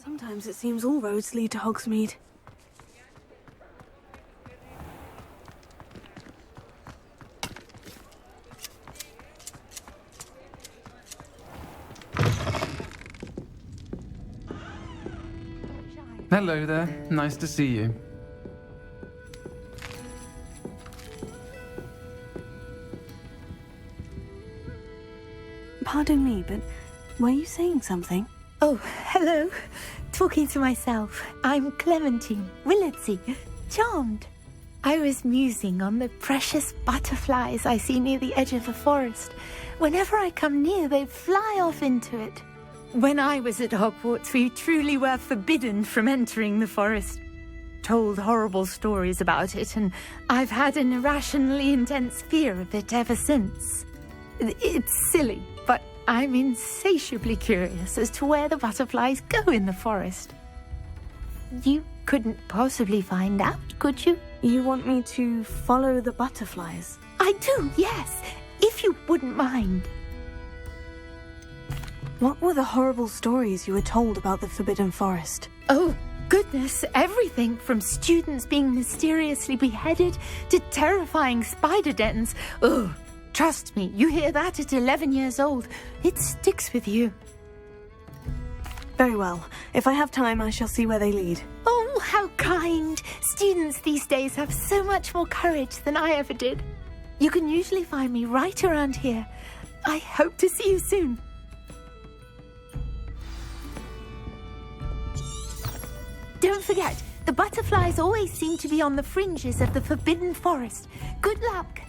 Sometimes it seems all roads lead to Hogsmeade. Hello there. Nice to see you. Pardon me, but were you saying something? Oh, hello. Talking to myself. I'm Clementine Willardsey. Charmed. I was musing on the precious butterflies I see near the edge of the forest. Whenever I come near, they fly off into it. When I was at Hogwarts, we truly were forbidden from entering the forest. Told horrible stories about it, and I've had an irrationally intense fear of it ever since. It's silly, but I'm insatiably curious as to where the butterflies go in the forest. You couldn't possibly find out, could you? You want me to follow the butterflies? I do, yes, if you wouldn't mind. What were the horrible stories you were told about the Forbidden Forest? Oh, goodness, everything from students being mysteriously beheaded to terrifying spider dens. Ugh. Trust me, you hear that at 11 years old, it sticks with you. Very well. If I have time, I shall see where they lead. Oh, how kind! Students these days have so much more courage than I ever did. You can usually find me right around here. I hope to see you soon. Don't forget, the butterflies always seem to be on the fringes of the Forbidden Forest. Good luck!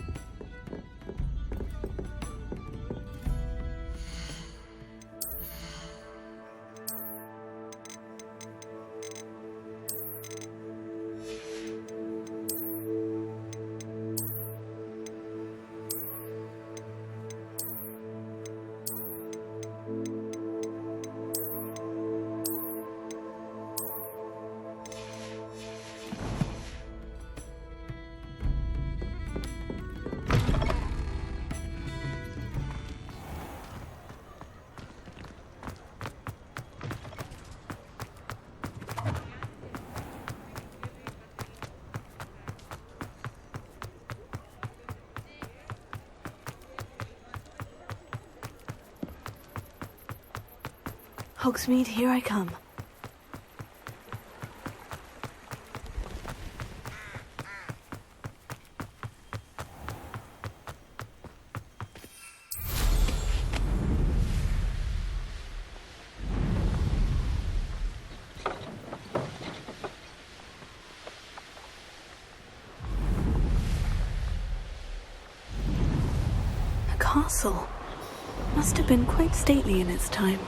Hogsmeade, here I come. A castle. Must have been quite stately in its time.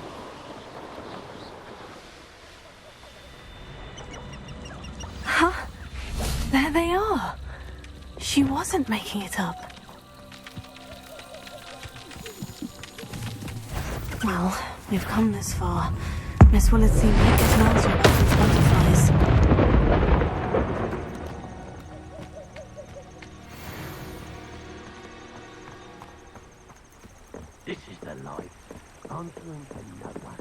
There they are. She wasn't making it up. Well, we've come this far. Miss Willardsey might get an answer about these butterflies. This is the life. Answering for no one.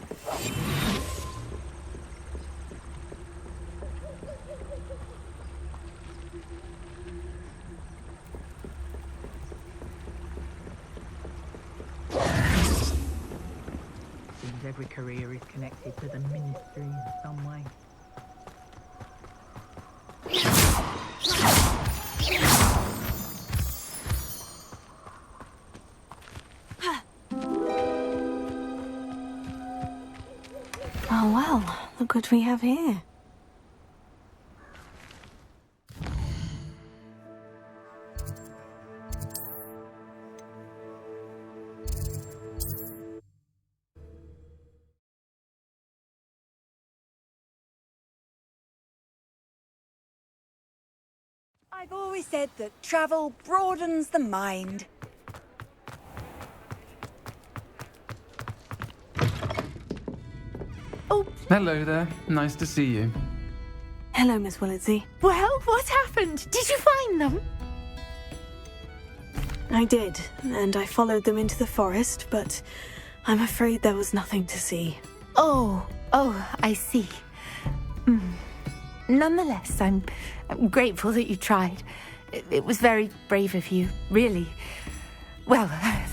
Every career is connected to the ministry in some way. Oh well, look what we have here. I've always said that travel broadens the mind. Hello there. Nice to see you. Hello, Miss Willitsey. Well, what happened? Did you find them? I did, and I followed them into the forest, but I'm afraid there was nothing to see. Oh, I see. Nonetheless, I'm grateful that you tried. It was very brave of you, really. Well,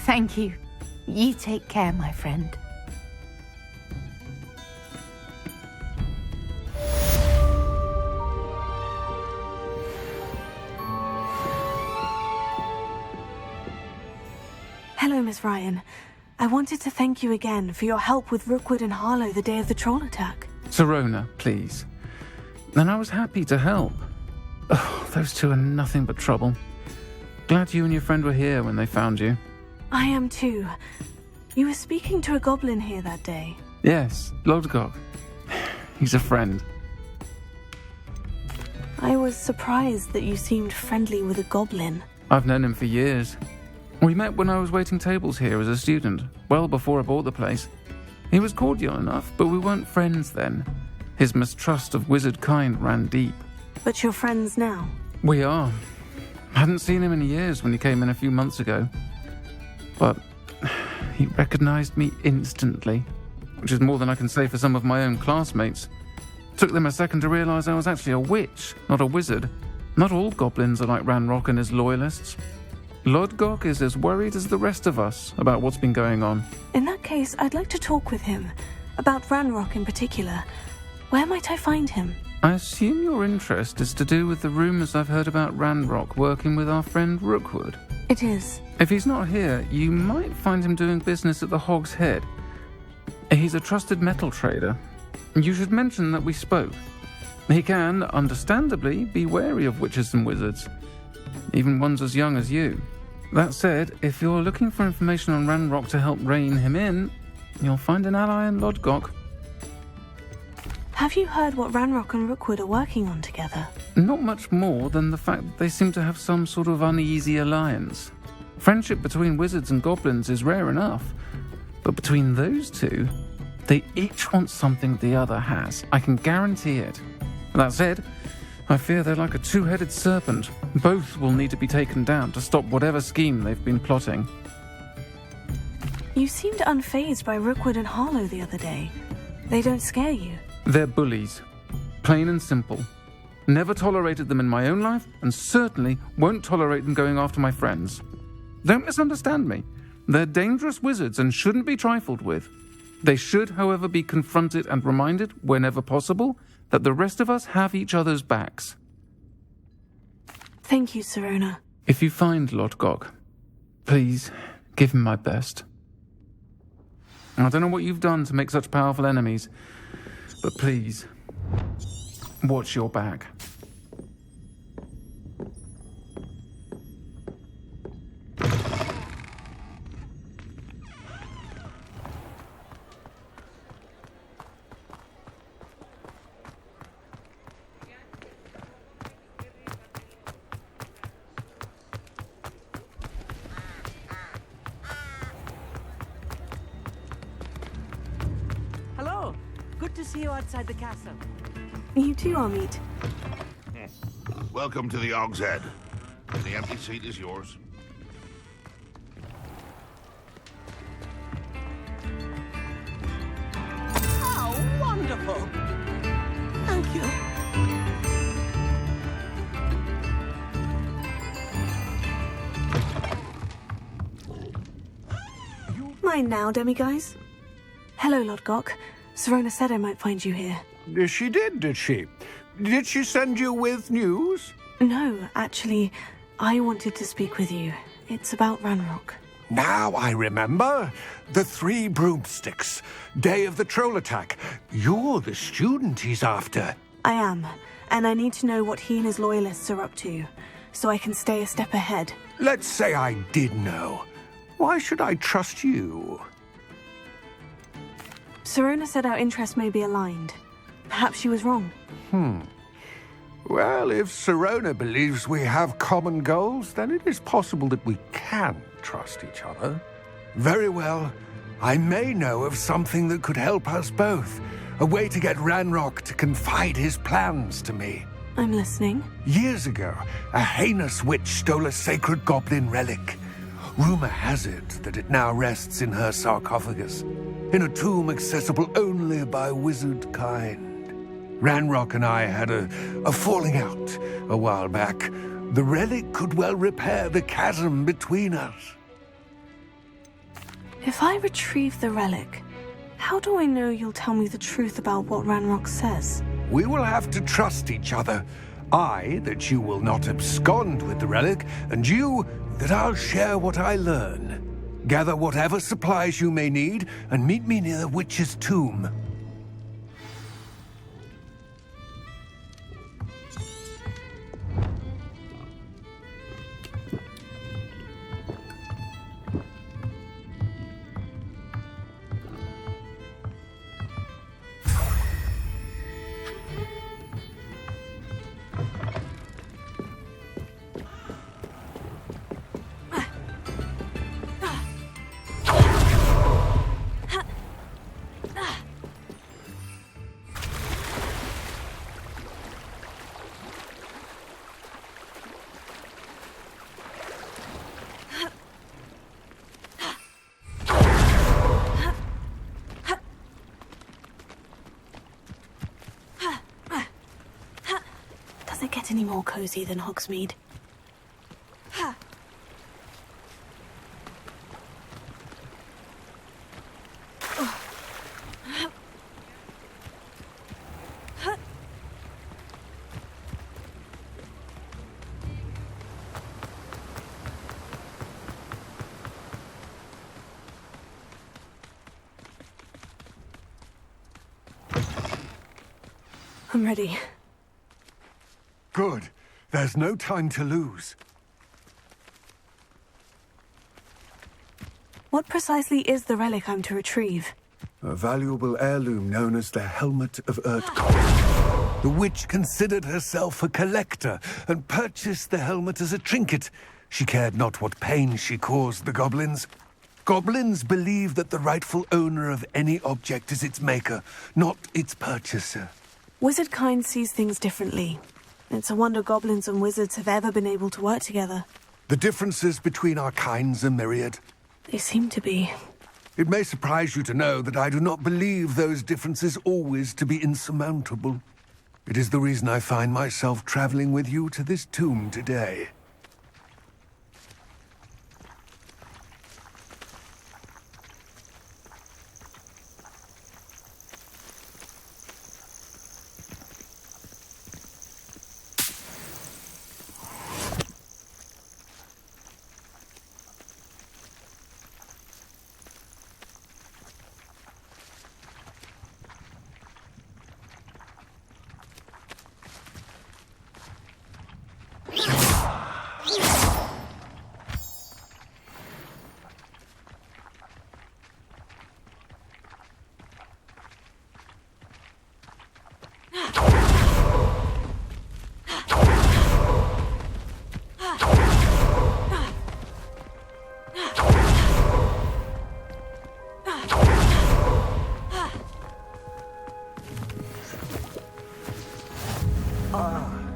thank you. You take care, my friend. Hello, Miss Ryan. I wanted to thank you again for your help with Rookwood and Harlow the day of the troll attack. Sirona, please. And I was happy to help. Oh, those two are nothing but trouble. Glad you and your friend were here when they found you. I am too. You were speaking to a goblin here that day. Yes, Lodgok. He's a friend. I was surprised that you seemed friendly with a goblin. I've known him for years. We met when I was waiting tables here as a student, well before I bought the place. He was cordial enough, but we weren't friends then. His mistrust of wizard kind ran deep. But you're friends now? We are. Hadn't seen him in years when he came in a few months ago. But he recognized me instantly, which is more than I can say for some of my own classmates. Took them a second to realize I was actually a witch, not a wizard. Not all goblins are like Ranrock and his loyalists. Lodgok is as worried as the rest of us about what's been going on. In that case, I'd like to talk with him. About Ranrock in particular. Where might I find him? I assume your interest is to do with the rumors I've heard about Ranrock working with our friend Rookwood. It is. If he's not here, you might find him doing business at the Hog's Head. He's a trusted metal trader. You should mention that we spoke. He can, understandably, be wary of witches and wizards, even ones as young as you. That said, if you're looking for information on Ranrock to help rein him in, you'll find an ally in Lodgok. Have you heard what Ranrock and Rookwood are working on together? Not much more than the fact that they seem to have some sort of uneasy alliance. Friendship between wizards and goblins is rare enough, but between those two, they each want something the other has. I can guarantee it. That said, I fear they're like a two-headed serpent. Both will need to be taken down to stop whatever scheme they've been plotting. You seemed unfazed by Rookwood and Harlow the other day. They don't scare you. They're bullies. Plain and simple. Never tolerated them in my own life, and certainly won't tolerate them going after my friends. Don't misunderstand me. They're dangerous wizards and shouldn't be trifled with. They should, however, be confronted and reminded, whenever possible, that the rest of us have each other's backs. Thank you, Sirona. If you find Lodgok, please give him my best. I don't know what you've done to make such powerful enemies, but please, watch your back. Hello. Good to see you outside the castle. You too, Amit. Welcome to the Hog's Head. The empty seat is yours. How wonderful! Thank you. Mine now, demiguise. Hello, Lodgok. Sirona said I might find you here. She did she? Did she send you with news? No, actually, I wanted to speak with you. It's about Ranrock. Now I remember. The 3 broomsticks. Day of the troll attack. You're the student he's after. I am, and I need to know what he and his loyalists are up to, so I can stay a step ahead. Let's say I did know. Why should I trust you? Sirona said our interests may be aligned. Perhaps she was wrong. Well, if Sirona believes we have common goals, then it is possible that we can trust each other. Very well. I may know of something that could help us both. A way to get Ranrock to confide his plans to me. I'm listening. Years ago, a heinous witch stole a sacred goblin relic. Rumor has it that it now rests in her sarcophagus, in a tomb accessible only by wizard kind. Ranrock and I had a falling out a while back. The relic could well repair the chasm between us. If I retrieve the relic, how do I know you'll tell me the truth about what Ranrock says? We will have to trust each other. I, that you will not abscond with the relic, and you, that I'll share what I learn. Gather whatever supplies you may need, and meet me near the witch's tomb. Does it get any more cozy than Hogsmeade? I'm ready. Good. There's no time to lose. What precisely is the relic I'm to retrieve? A valuable heirloom known as the Helmet of Urtkot. The witch considered herself a collector and purchased the helmet as a trinket. She cared not what pain she caused the goblins. Goblins believe that the rightful owner of any object is its maker, not its purchaser. Wizard kind sees things differently. It's a wonder goblins and wizards have ever been able to work together. The differences between our kinds are myriad. They seem to be. It may surprise you to know that I do not believe those differences always to be insurmountable. It is the reason I find myself traveling with you to this tomb today.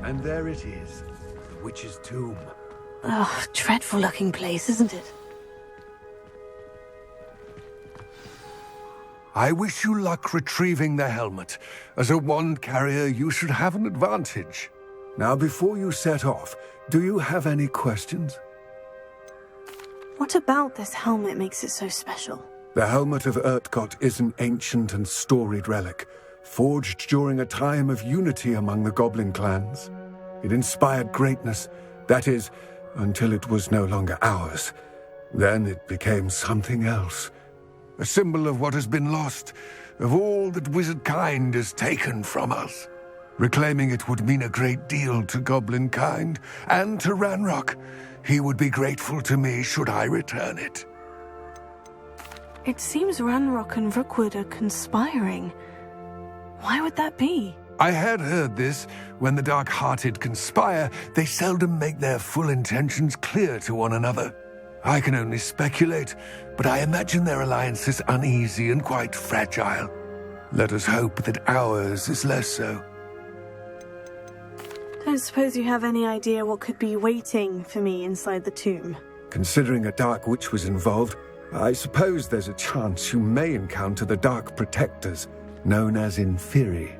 And there it is, the witch's tomb. Oh, dreadful looking place, isn't it? I wish you luck retrieving the helmet. As a wand carrier, you should have an advantage. Now, before you set off, do you have any questions? What about this helmet makes it so special? The Helmet of Urtkot is an ancient and storied relic, forged during a time of unity among the goblin clans. It inspired greatness, that is, until it was no longer ours. Then it became something else. A symbol of what has been lost, of all that wizard kind has taken from us. Reclaiming it would mean a great deal to goblin kind, and to Ranrock. He would be grateful to me should I return it. It seems Ranrock and Rookwood are conspiring. Why would that be? I had heard this. When the dark-hearted conspire, they seldom make their full intentions clear to one another. I can only speculate, but I imagine their alliance is uneasy and quite fragile. Let us hope that ours is less so. Don't suppose you have any idea what could be waiting for me inside the tomb? Considering a Dark Witch was involved, I suppose there's a chance you may encounter the Dark Protectors, known as Inferi.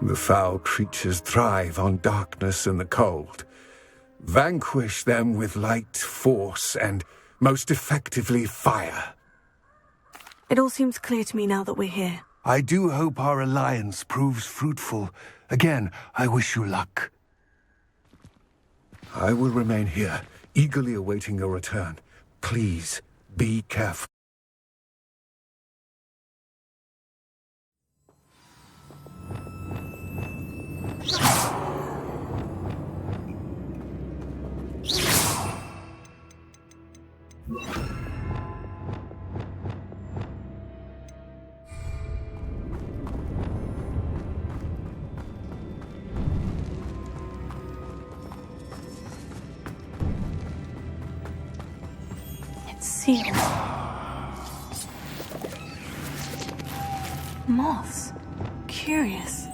The foul creatures thrive on darkness and the cold. Vanquish them with light, force, and, most effectively, fire. It all seems clear to me now that we're here. I do hope our alliance proves fruitful. Again, I wish you luck. I will remain here, eagerly awaiting your return. Please, be careful. It's sealed. Moths. Curious.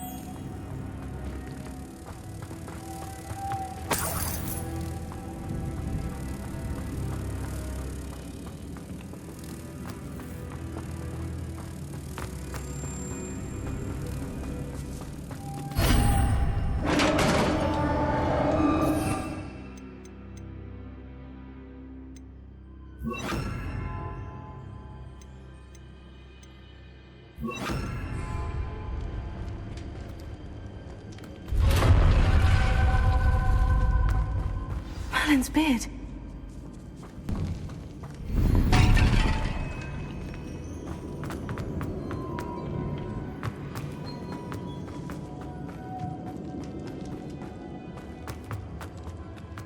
Merlin's beard.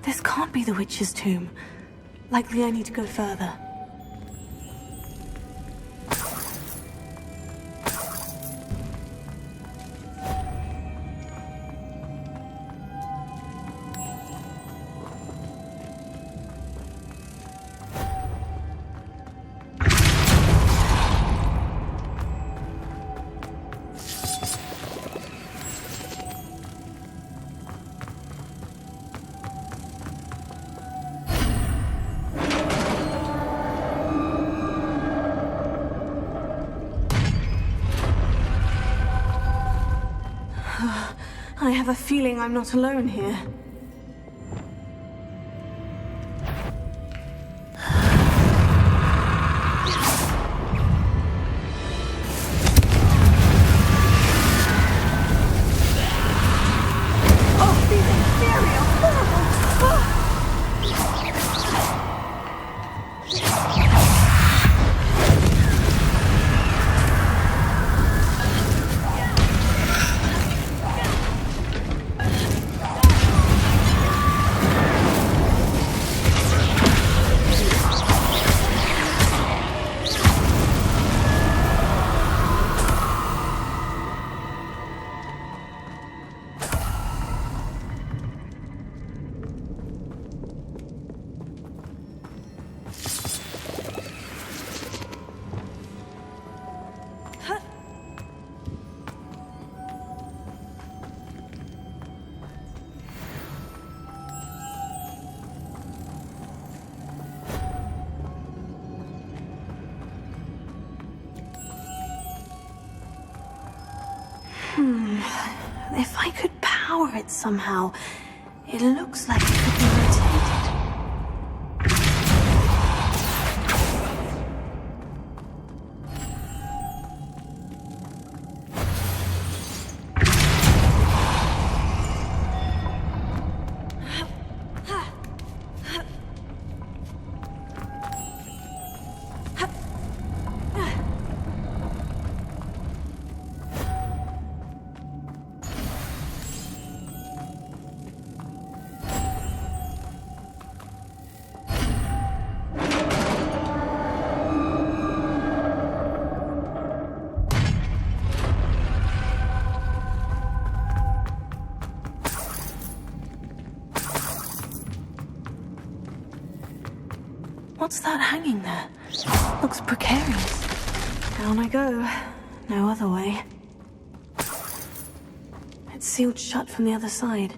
This can't be the witch's tomb. Likely I need to go further. I have a feeling I'm not alone here. Oh, these inferior, horrible... If I could power it somehow, it looks like it could be rotated. What's that hanging there? Looks precarious. Down I go. No other way. It's sealed shut from the other side.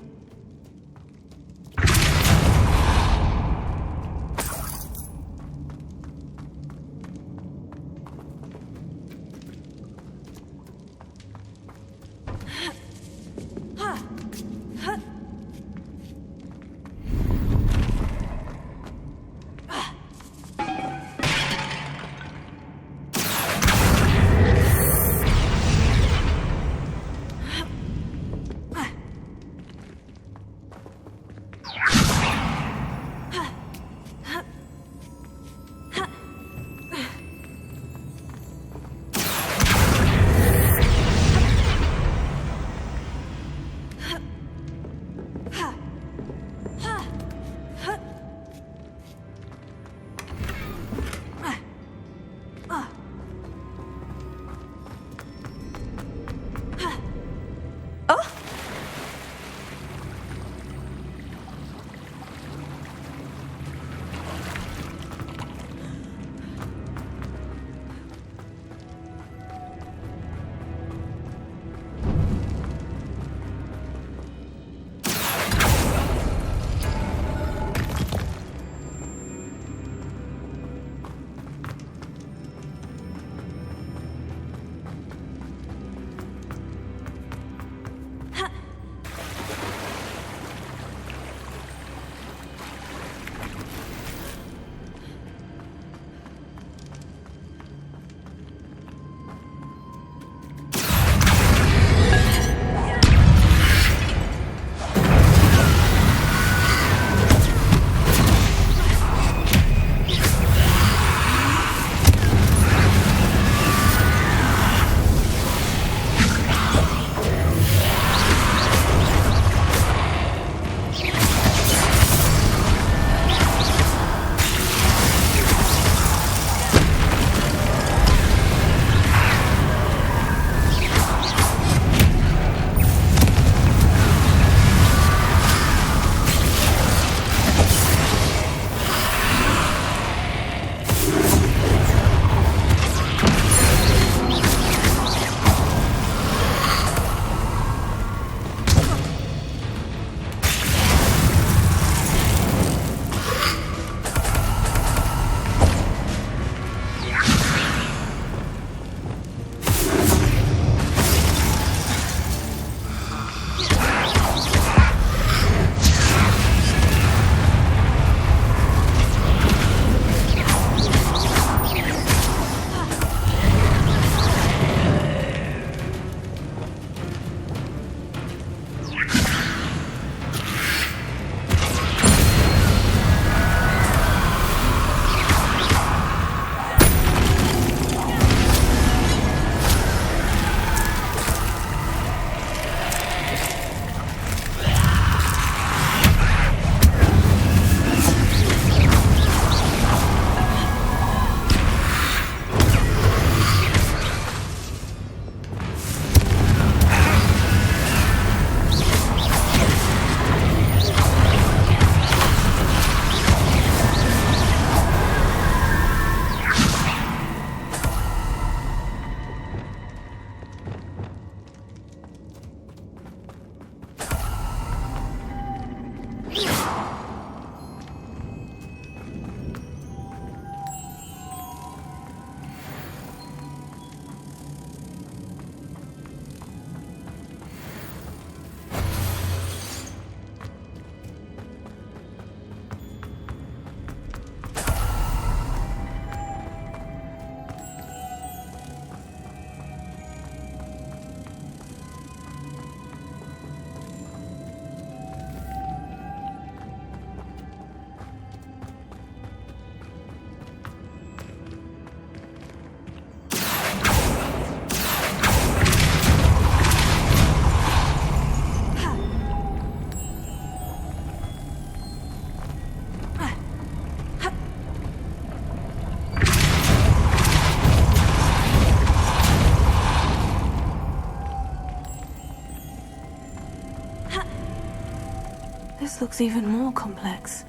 This looks even more complex.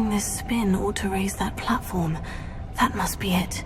Making this spin ought to raise that platform. That must be it.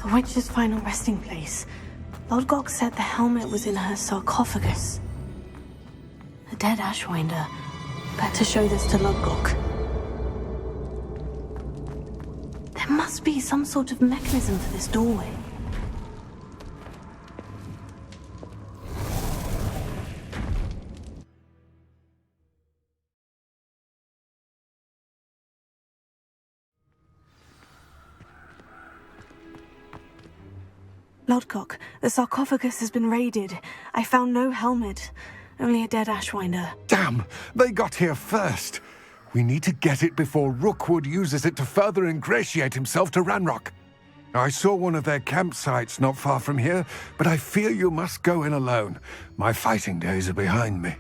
The witch's final resting place. Lodgok said the helmet was in her sarcophagus. A dead Ashwinder. Better show this to Lodgok. There must be some sort of mechanism for this doorway. Lodgok, the sarcophagus has been raided. I found no helmet, only a dead Ashwinder. Damn! They got here first. We need to get it before Rookwood uses it to further ingratiate himself to Ranrock. I saw one of their campsites not far from here, but I fear you must go in alone. My fighting days are behind me.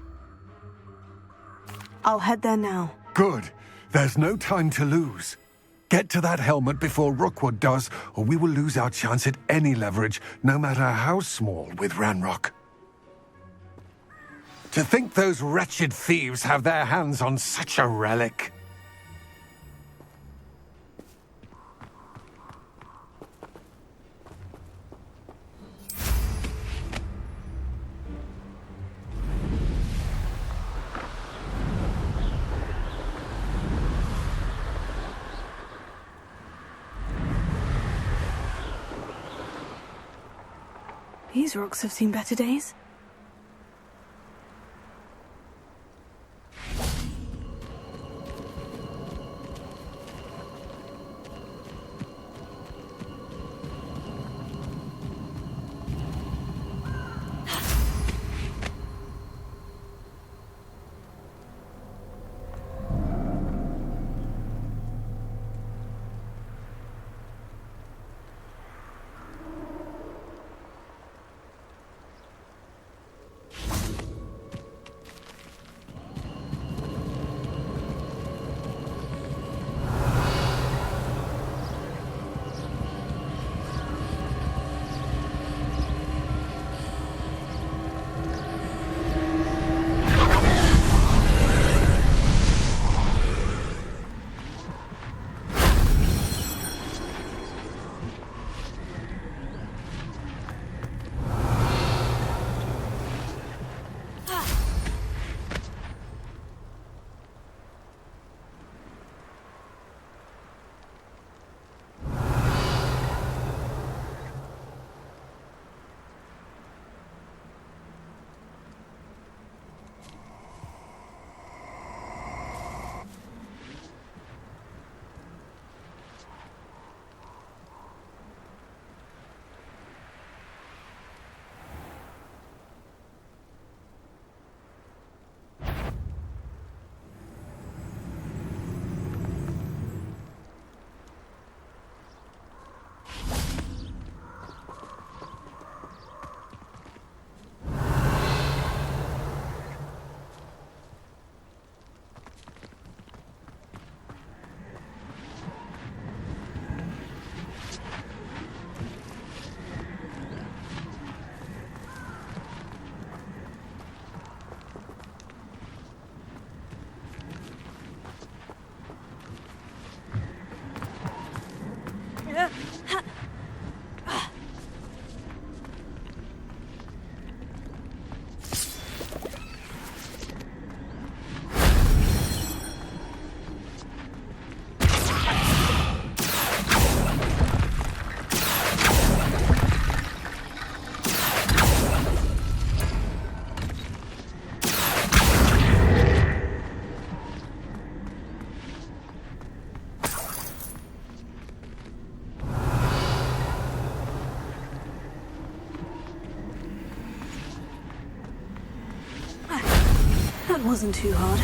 I'll head there now. Good. There's no time to lose. Get to that helmet before Rookwood does, or we will lose our chance at any leverage, no matter how small, with Ranrock. To think those wretched thieves have their hands on such a relic. These rocks have seen better days. wasn't too hard.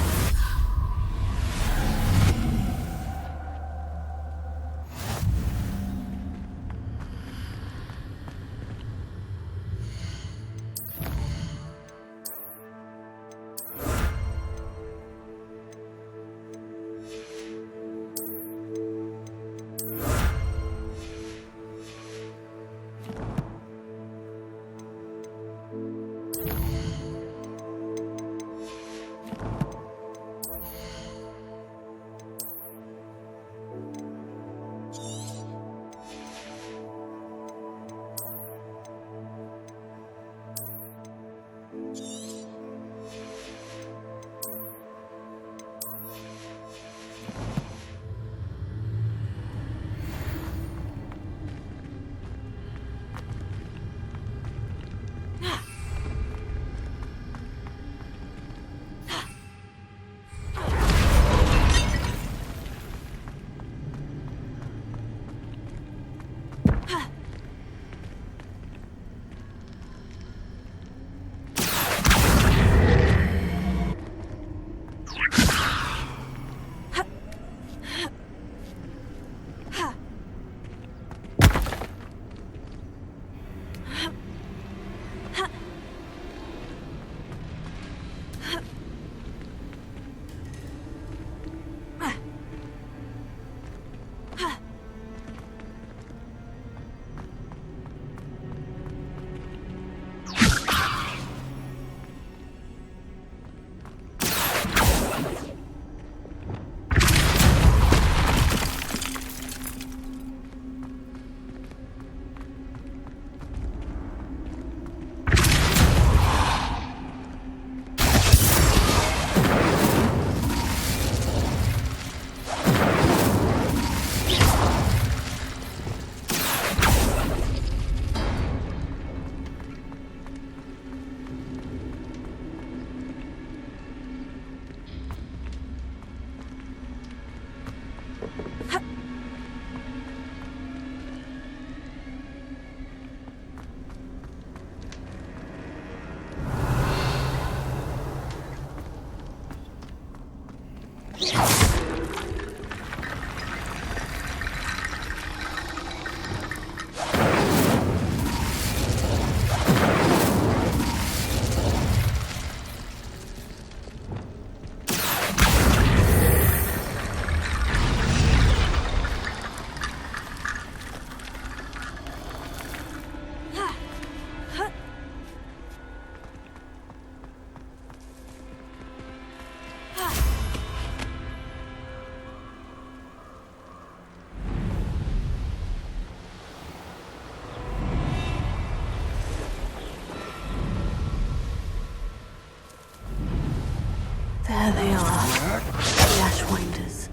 There they are, the Ashwinders.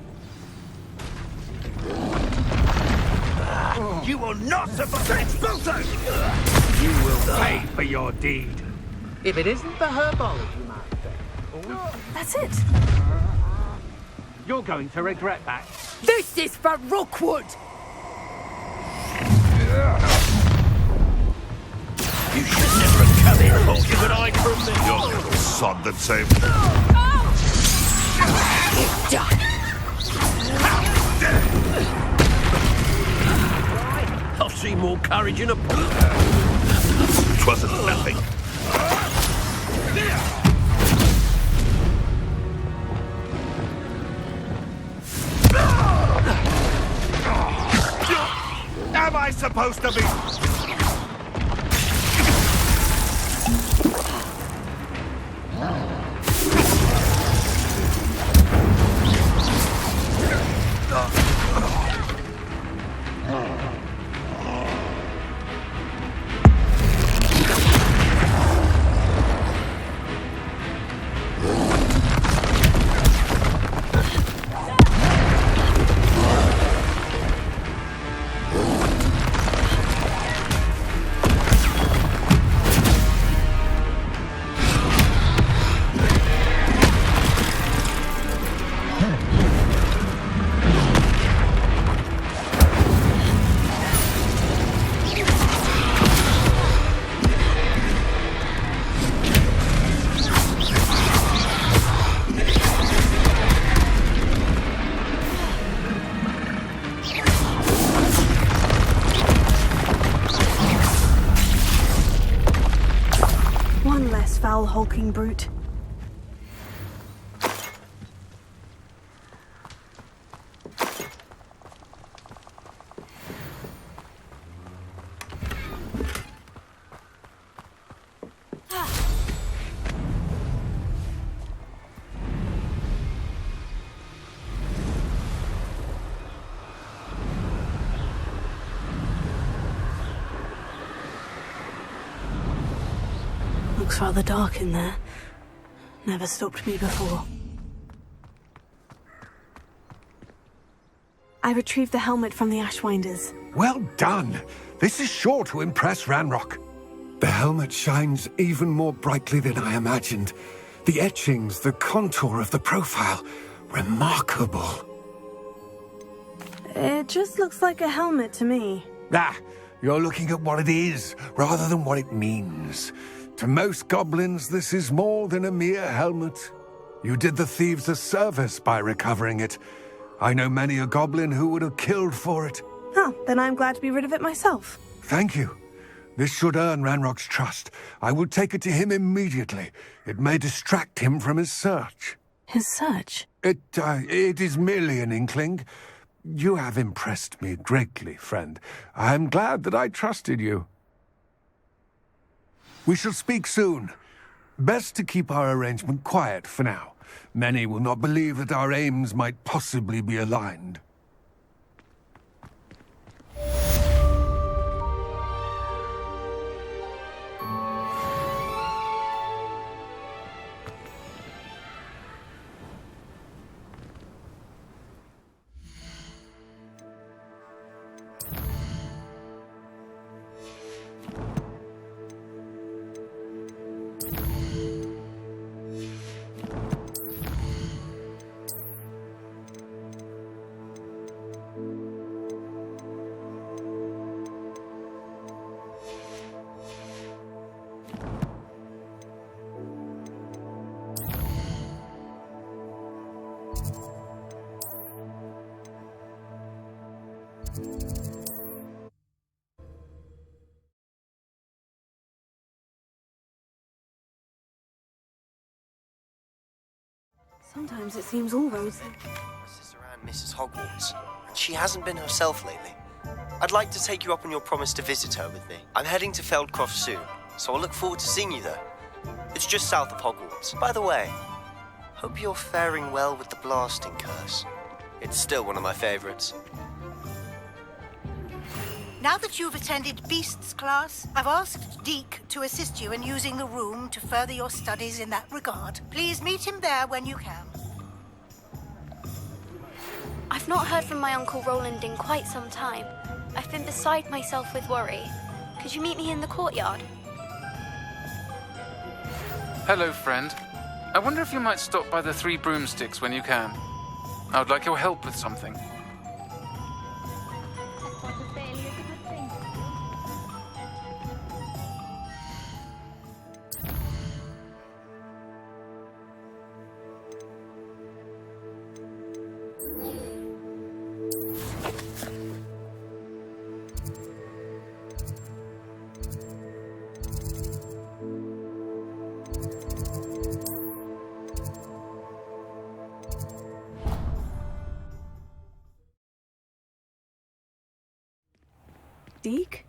You will not survive! You will pay for your deed. If it isn't the herbology master, That's it! you're going to regret that. This is for Rookwood! You should never have come in holding an eye from me. Your little sod that saved me. I've seen more courage in a book. Twasn't nothing. Am I supposed to be? foul, hulking brute. Looks rather dark in there. Never stopped me before. I retrieved the helmet from the Ashwinders. Well done! This is sure to impress Ranrock. The helmet shines even more brightly than I imagined. The etchings, the contour of the profile. Remarkable. It just looks like a helmet to me. Ah, you're looking at what it is, rather than what it means. To most goblins, this is more than a mere helmet. You did the thieves a service by recovering it. I know many a goblin who would have killed for it. Oh, then I'm glad to be rid of it myself. Thank you. This should earn Ranrock's trust. I will take it to him immediately. It may distract him from his search. His search? It is merely an inkling. You have impressed me greatly, friend. I am glad that I trusted you. We shall speak soon. Best to keep our arrangement quiet for now. Many will not believe that our aims might possibly be aligned. Sometimes it seems all roads. My sister Anne misses Hogwarts, and she hasn't been herself lately. I'd like to take you up on your promise to visit her with me. I'm heading to Feldcroft soon, so I'll look forward to seeing you there. It's just south of Hogwarts. By the way, hope you're faring well with the blasting curse. It's still one of my favorites. Now that you've attended Beasts class, I've asked Deke to assist you in using the room to further your studies in that regard. Please meet him there when you can. I've not heard from my Uncle Roland in quite some time. I've been beside myself with worry. Could you meet me in the courtyard? Hello, friend. I wonder if you might stop by the Three Broomsticks when you can. I would like your help with something. Deke?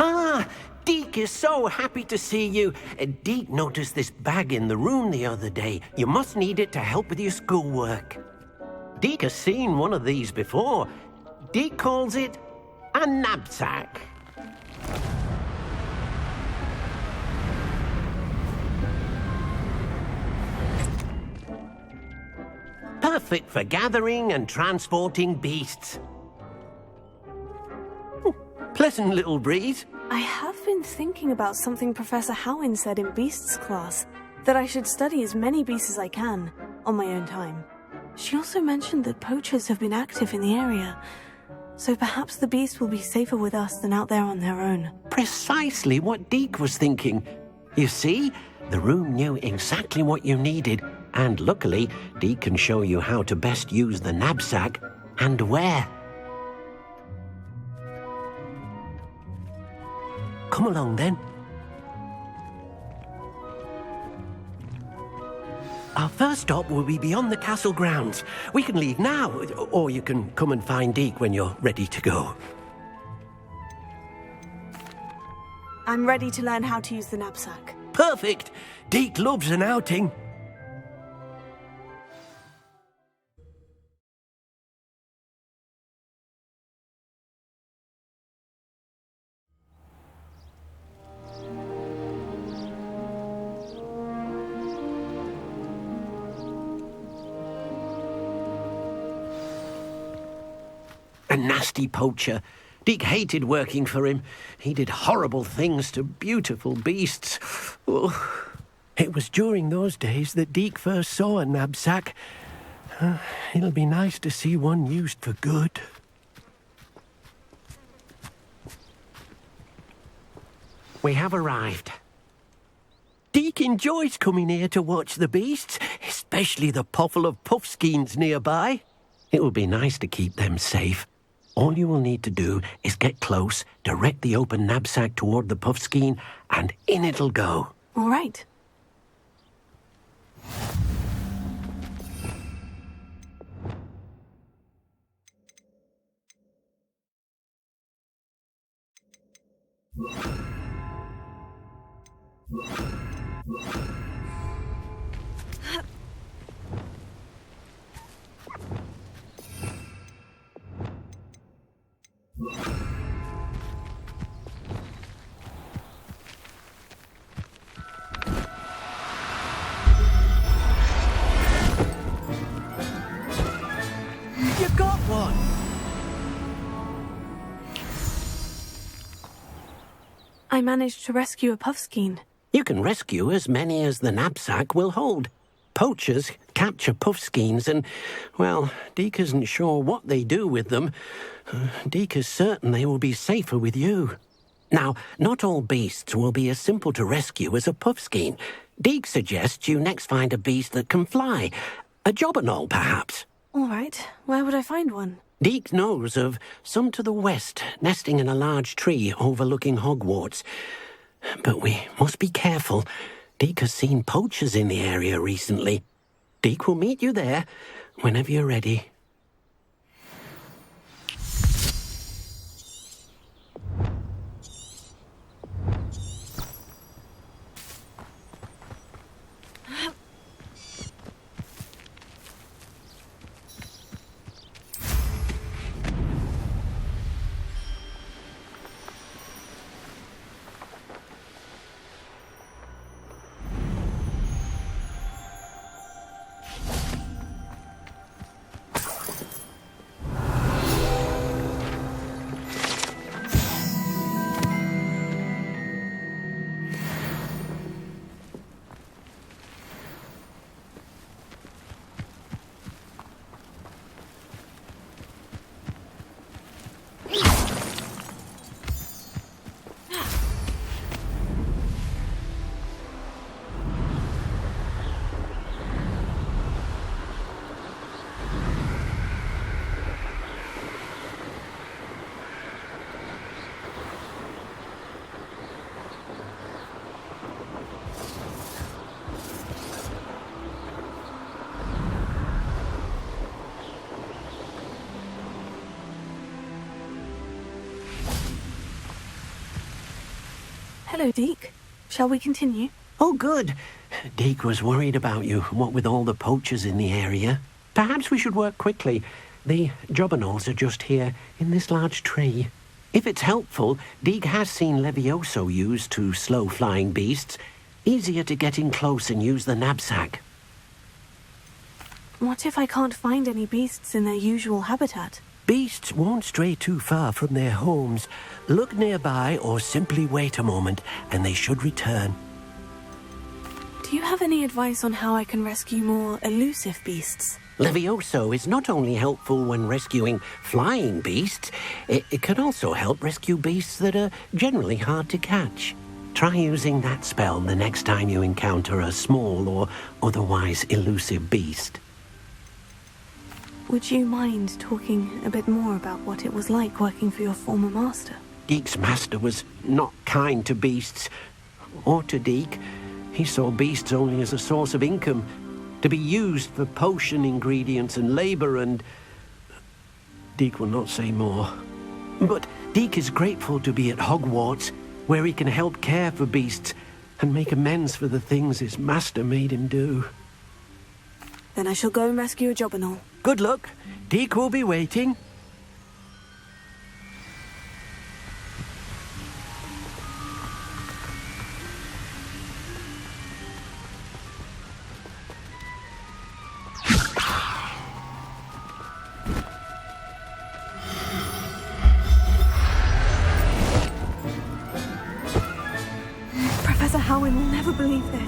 Ah, Deke is so happy to see you. Deke noticed this bag in the room the other day. You must need it to help with your schoolwork. Deke has seen one of these before. Deke calls it a knapsack. Perfect for gathering and transporting beasts. Pleasant little breeze. I have been thinking about something Professor Howin said in Beasts class, that I should study as many beasts as I can, on my own time. She also mentioned that poachers have been active in the area, so perhaps the beasts will be safer with us than out there on their own. Precisely what Deke was thinking. You see, the room knew exactly what you needed, and luckily, Deke can show you how to best use the knapsack and where. Come along, then. Our first stop will be beyond the castle grounds. We can leave now, or you can come and find Deke when you're ready to go. I'm ready to learn how to use the knapsack. Perfect! Deke loves an outing. A nasty poacher. Deke hated working for him. He did horrible things to beautiful beasts. Oh. It was during those days that Deke first saw a knapsack. It'll be nice to see one used for good. We have arrived. Deke enjoys coming here to watch the beasts, especially the potful of puffskeins nearby. It will be nice to keep them safe. All you will need to do is get close, direct the open knapsack toward the puffskein, and in it'll go. All right. You got one! I managed to rescue a puffskein. You can rescue as many as the knapsack will hold. Poachers capture puffskeins and, well, Deke isn't sure what they do with them. Deke is certain they will be safer with you. Now, not all beasts will be as simple to rescue as a puffskein. Deke suggests you next find a beast that can fly. A jobberknoll, perhaps. All right. Where would I find one? Deke knows of some to the west, nesting in a large tree overlooking Hogwarts. But we must be careful. Deke has seen poachers in the area recently. Deke will meet you there whenever you're ready. Hello, Deke. Shall we continue? Oh, good. Deke was worried about you, what with all the poachers in the area. Perhaps we should work quickly. The jobberknolls are just here, in this large tree. If it's helpful, Deke has seen Levioso used to slow flying beasts. Easier to get in close and use the knapsack. What if I can't find any beasts in their usual habitat? Beasts won't stray too far from their homes. Look nearby or simply wait a moment, and they should return. Do you have any advice on how I can rescue more elusive beasts? Levioso is not only helpful when rescuing flying beasts, it can also help rescue beasts that are generally hard to catch. Try using that spell the next time you encounter a small or otherwise elusive beast. Would you mind talking a bit more about what it was like working for your former master? Deke's master was not kind to beasts, or to Deke. He saw beasts only as a source of income. to be used for potion ingredients and labor and... Deek will not say more. But Deek is grateful to be at Hogwarts, where he can help care for beasts and make amends for the things his master made him do. Then I shall go and rescue a job and all. Good luck. Deek will be waiting. Professor Howin will never believe this.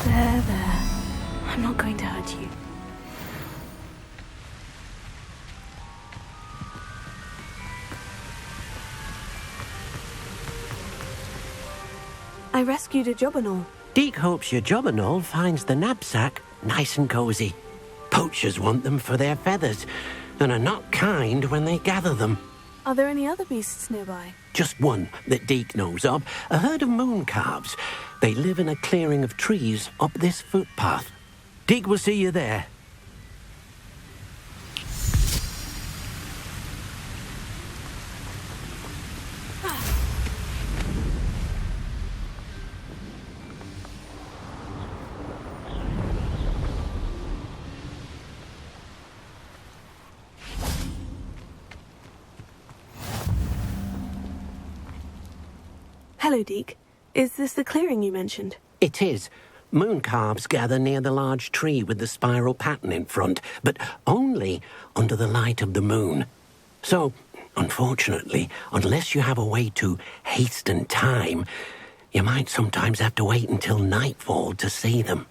There. I'm not going to hurt you. I rescued a job and all. Deek hopes your job and all finds the knapsack nice and cozy. Poachers want them for their feathers and are not kind when they gather them. Are there any other beasts nearby? Just one that Deek knows of, a herd of moon calves. They live in a clearing of trees up this footpath. Deek will see you there. Hello, Deek. Is this the clearing you mentioned? It is. Moon calves gather near the large tree with the spiral pattern in front, but only under the light of the moon. So, unfortunately, unless you have a way to hasten time, you might sometimes have to wait until nightfall to see them.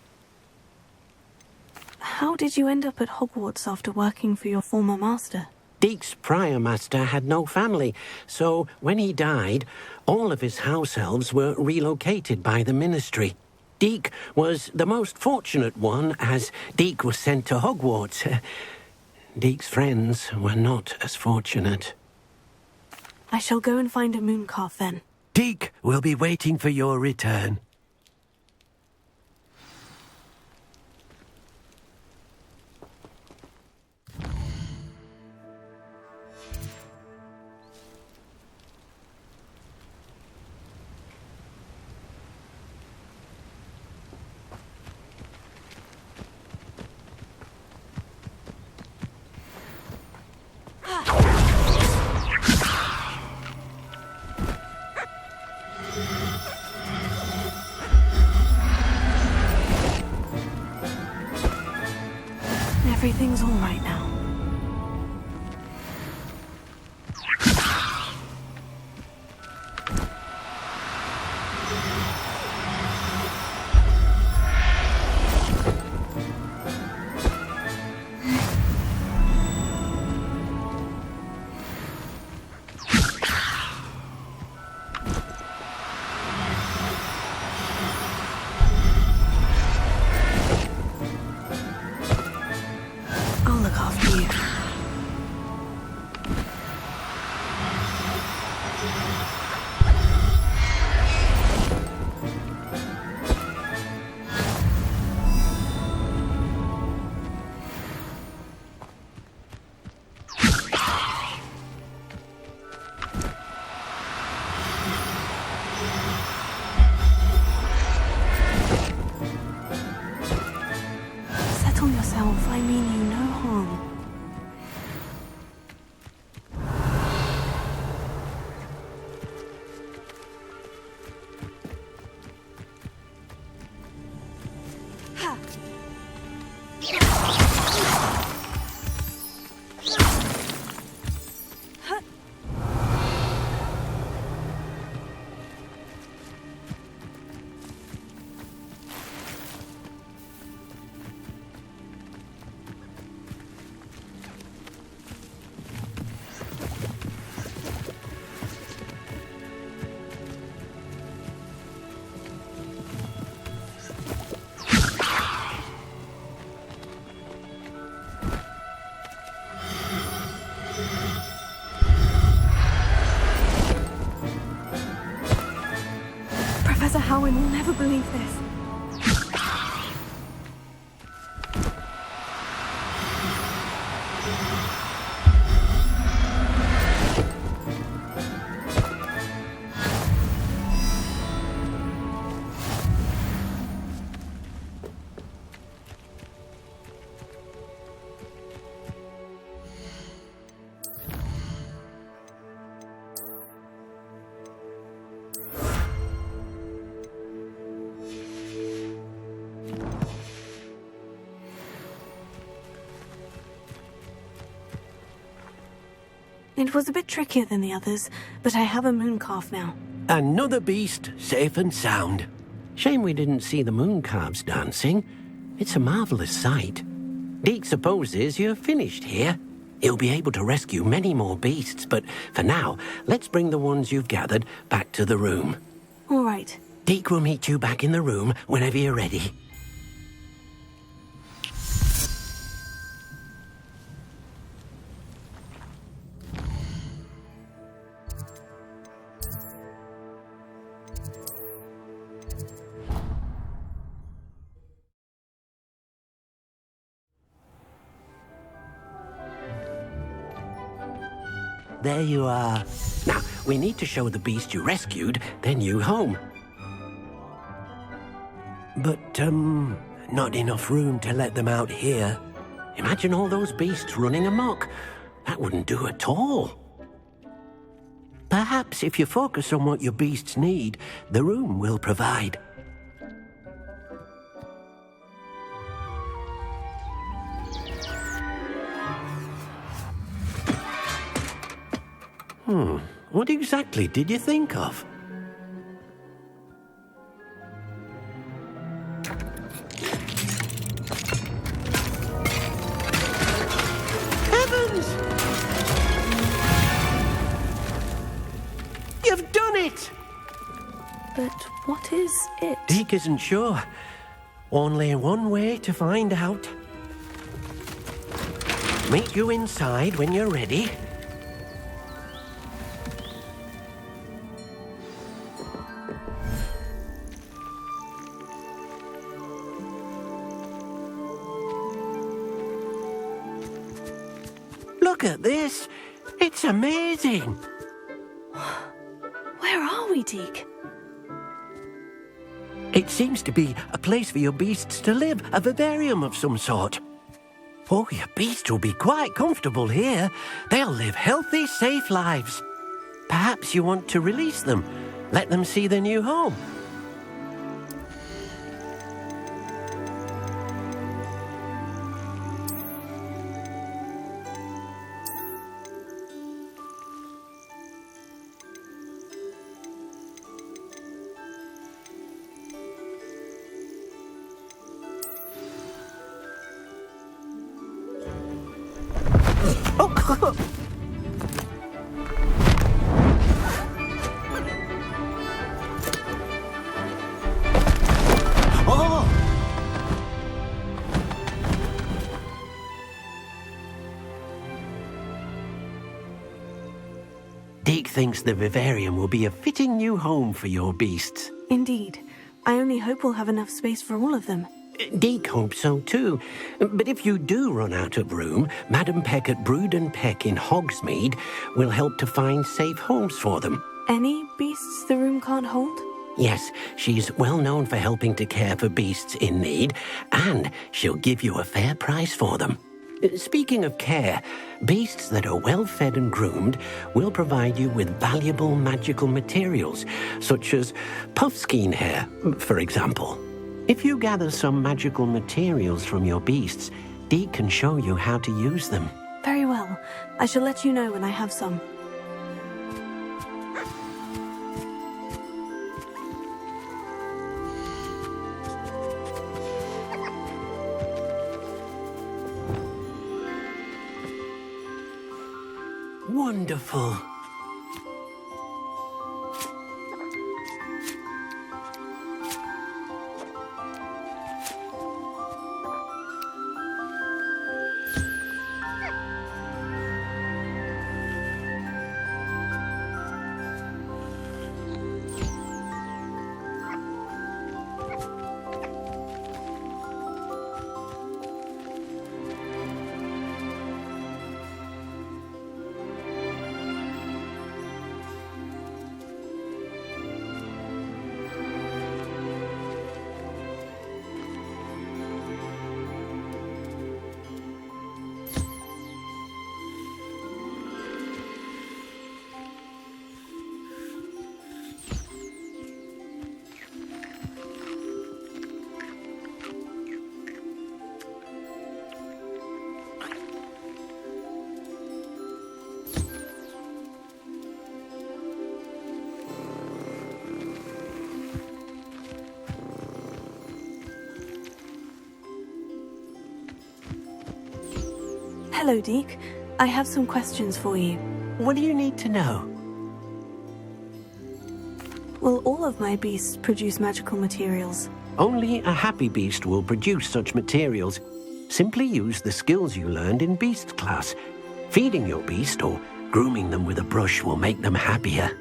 How did you end up at Hogwarts after working for your former master? Deek's prior master had no family, so when he died, all of his house elves were relocated by the ministry. Deek was the most fortunate one, as Deek was sent to Hogwarts. Deek's friends were not as fortunate. I shall go and find a moon calf then. Deek will be waiting for your return. Everything's all right now. I'll look after Howin will never believe this. It was a bit trickier than the others, but I have a moon calf now. Another beast, safe and sound. Shame we didn't see the moon calves dancing. It's a marvellous sight. Deke supposes you're finished here. He'll be able to rescue many more beasts, but for now, let's bring the ones you've gathered back to the room. All right. Deke will meet you back in the room whenever you're ready. There you are. Now, we need to show the beast you rescued their new home. But, not enough room to let them out here. Imagine all those beasts running amok. That wouldn't do at all. Perhaps if you focus on what your beasts need, the room will provide. What exactly did you think of? Heavens! You've done it! But what is it? Deke isn't sure. Only one way to find out. Meet you inside when you're ready. Look at this. It's amazing. Where are we, Deke? It seems to be a place for your beasts to live, a vivarium of some sort. Oh, your beasts will be quite comfortable here. They'll live healthy, safe lives. Perhaps you want to release them, let them see their new home. Deke thinks the vivarium will be a fitting new home for your beasts. Indeed. I only hope we'll have enough space for all of them. Deke hopes so too. But if you do run out of room, Madam Peck at Brood and Peck in Hogsmeade will help to find safe homes for them. Any beasts the room can't hold? Yes, she's well known for helping to care for beasts in need, and she'll give you a fair price for them. Speaking of care, beasts that are well fed and groomed will provide you with valuable magical materials, such as puffskein hair, for example. If you gather some magical materials from your beasts, Deke can show you how to use them. Very well. I shall let you know when I have some. Wonderful. Hello, Deke. I have some questions for you. What do you need to know? Will all of my beasts produce magical materials? Only a happy beast will produce such materials. Simply use the skills you learned in beast class. Feeding your beast or grooming them with a brush will make them happier.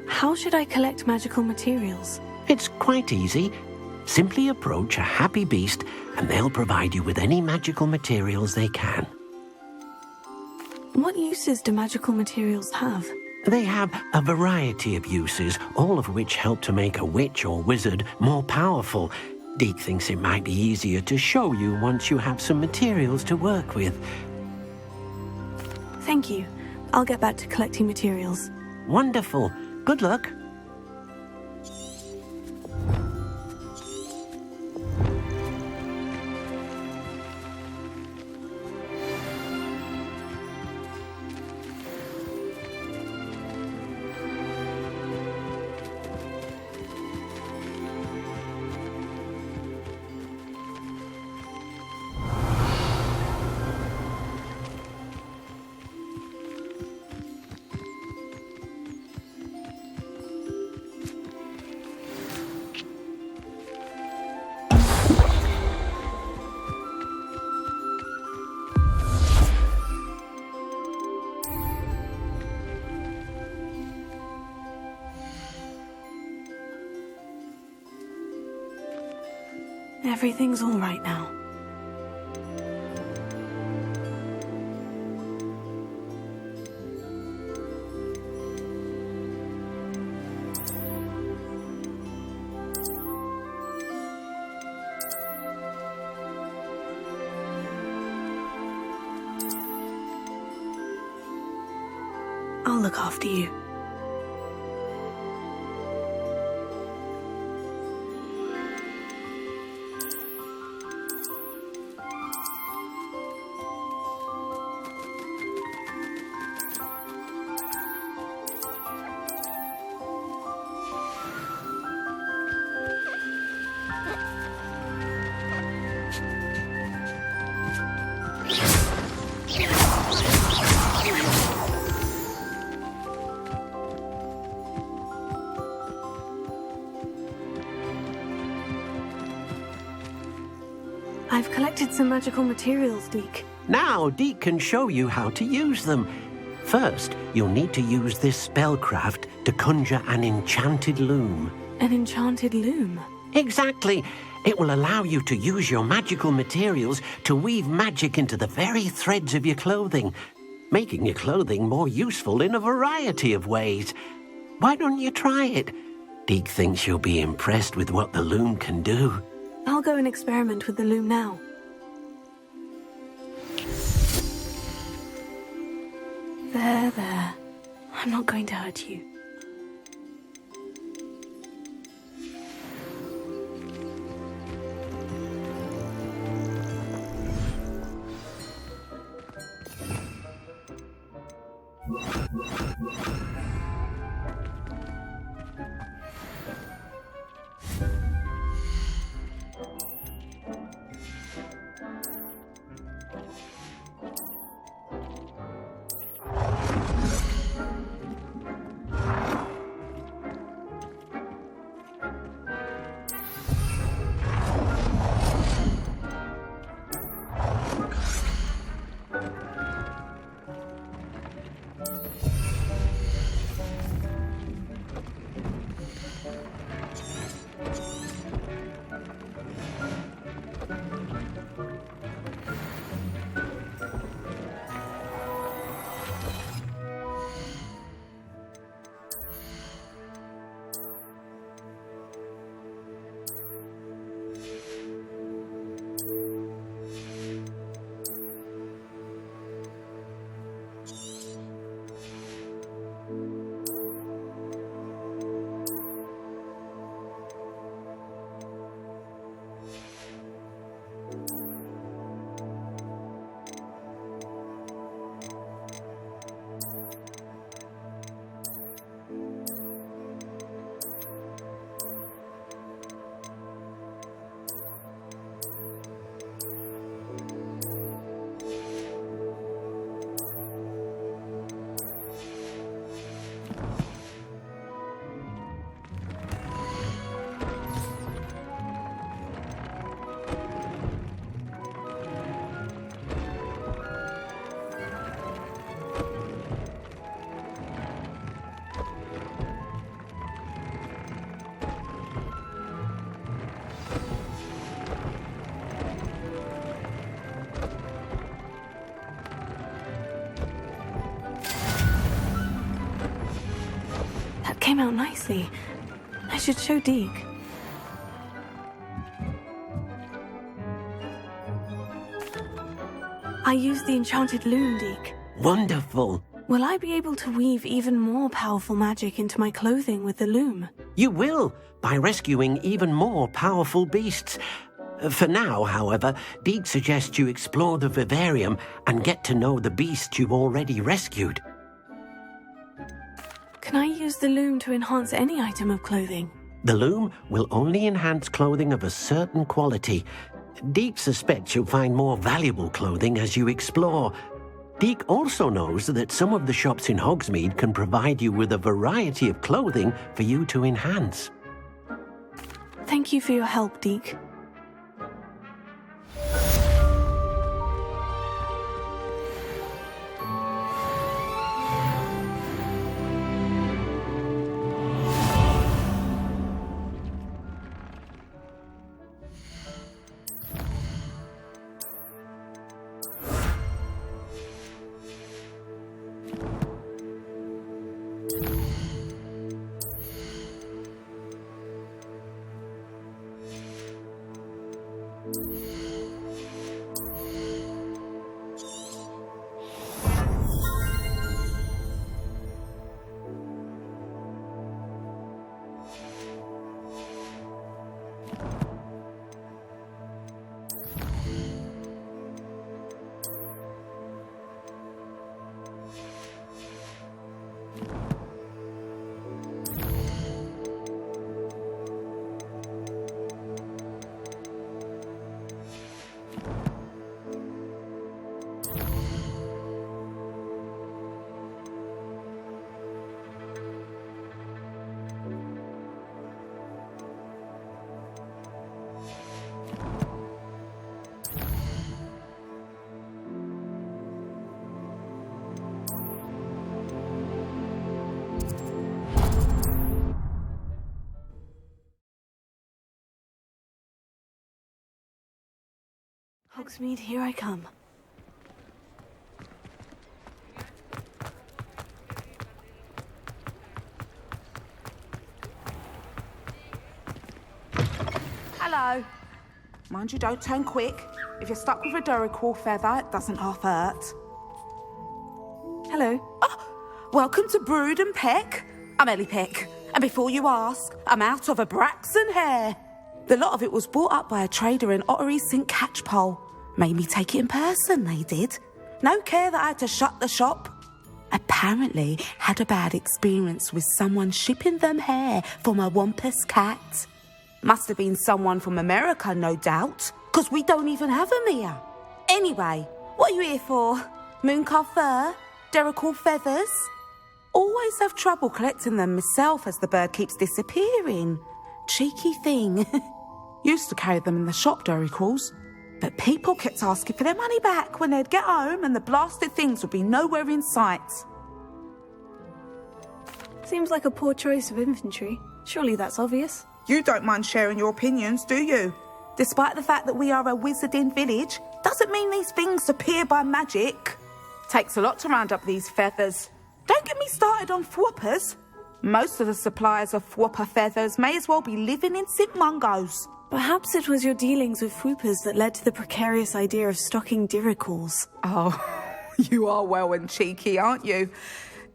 How should I collect magical materials? It's quite easy. Simply approach a happy beast and they'll provide you with any magical materials they can. What uses do magical materials have? They have a variety of uses, all of which help to make a witch or wizard more powerful. Deke thinks it might be easier to show you once you have some materials to work with. Thank you. I'll get back to collecting materials. Wonderful. Good luck. Everything's all right now. I'll look after you. I've collected some magical materials, Deke. Now Deke can show you how to use them. First, you'll need to use this spellcraft to conjure an enchanted loom. An enchanted loom? Exactly. It will allow you to use your magical materials to weave magic into the very threads of your clothing, making your clothing more useful in a variety of ways. Why don't you try it? Deke thinks you'll be impressed with what the loom can do. I'll go and experiment with the loom now. There. I'm not going to hurt you. That came out nicely. I should show Deke. I used the enchanted loom, Deke. Wonderful. Will I be able to weave even more powerful magic into my clothing with the loom? You will, by rescuing even more powerful beasts. For now, however, Deke suggests you explore the vivarium and get to know the beasts you've already rescued. Can I use the loom to enhance any item of clothing? The loom will only enhance clothing of a certain quality. Deke suspects you'll find more valuable clothing as you explore. Deke also knows that some of the shops in Hogsmeade can provide you with a variety of clothing for you to enhance. Thank you for your help, Deke. Hogsmeade, here I come. Hello. Mind you, don't turn quick. If you're stuck with a Duracell feather, it doesn't half hurt. Hello. Oh, welcome to Brood and Peck. I'm Ellie Peck. And before you ask, I'm out of a Braxton hair. The lot of it was bought up by a trader in Ottery St. Catchpole. Made me take it in person, they did. No care that I had to shut the shop. Apparently had a bad experience with someone shipping them hair for my Wampus cat. Must have been someone from America, no doubt, because we don't even have them here. Anyway, what are you here for? Mooncar fur? Duracell feathers? Always have trouble collecting them myself as the bird keeps disappearing. Cheeky thing. Used to carry them in the shop, Duracells. But people kept asking for their money back when they'd get home and the blasted things would be nowhere in sight. Seems like a poor choice of inventory. Surely that's obvious. You don't mind sharing your opinions, do you? Despite the fact that we are a wizarding village, doesn't mean these things appear by magic. Takes a lot to round up these feathers. Don't get me started on thwoppers. Most of the suppliers of thwopper feathers may as well be living in St. Mungo's. Perhaps it was your dealings with Fwoopers that led to the precarious idea of stocking Duracells. Oh, you are well and cheeky, aren't you?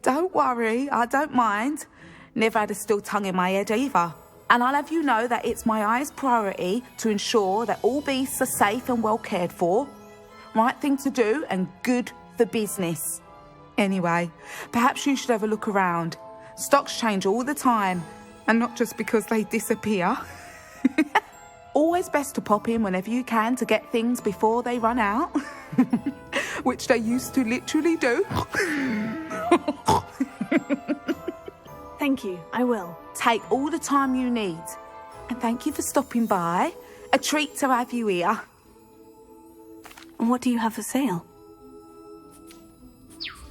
Don't worry, I don't mind. Never had a still tongue in my head either. And I'll have you know that it's my highest priority to ensure that all beasts are safe and well cared for. Right thing to do and good for business. Anyway, perhaps you should have a look around. Stocks change all the time, and not just because they disappear. Always best to pop in whenever you can to get things before they run out. Which they used to literally do. Thank you, I will. Take all the time you need. And thank you for stopping by. A treat to have you here. And what do you have for sale?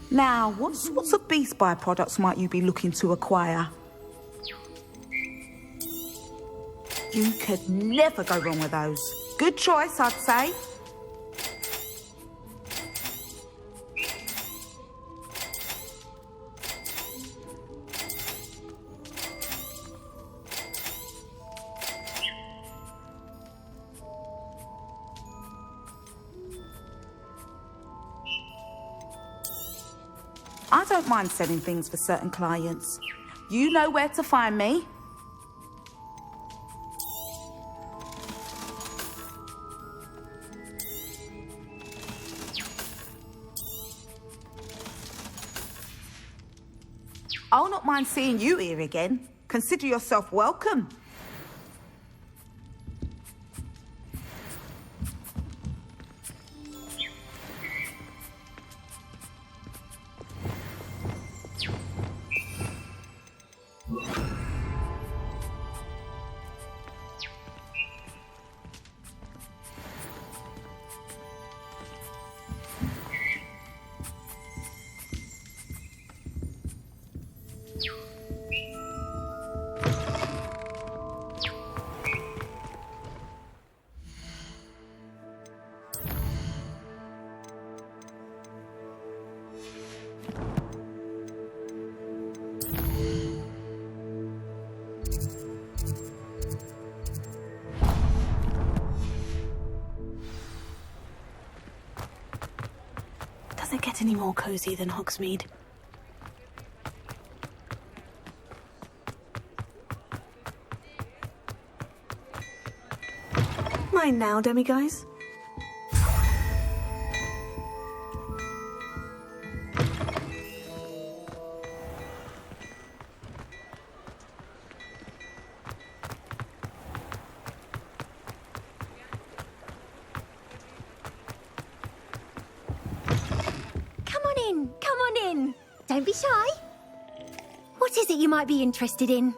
Now, what sorts of beast byproducts might you be looking to acquire? You could never go wrong with those. Good choice, I'd say. I don't mind selling things for certain clients. You know where to find me. I'll not mind seeing you here again. Consider yourself welcome. Does it get any more cozy than Hogsmeade? Mine now, demiguise. Don't be shy. What is it you might be interested in?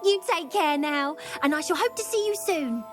You take care now, and I shall hope to see you soon.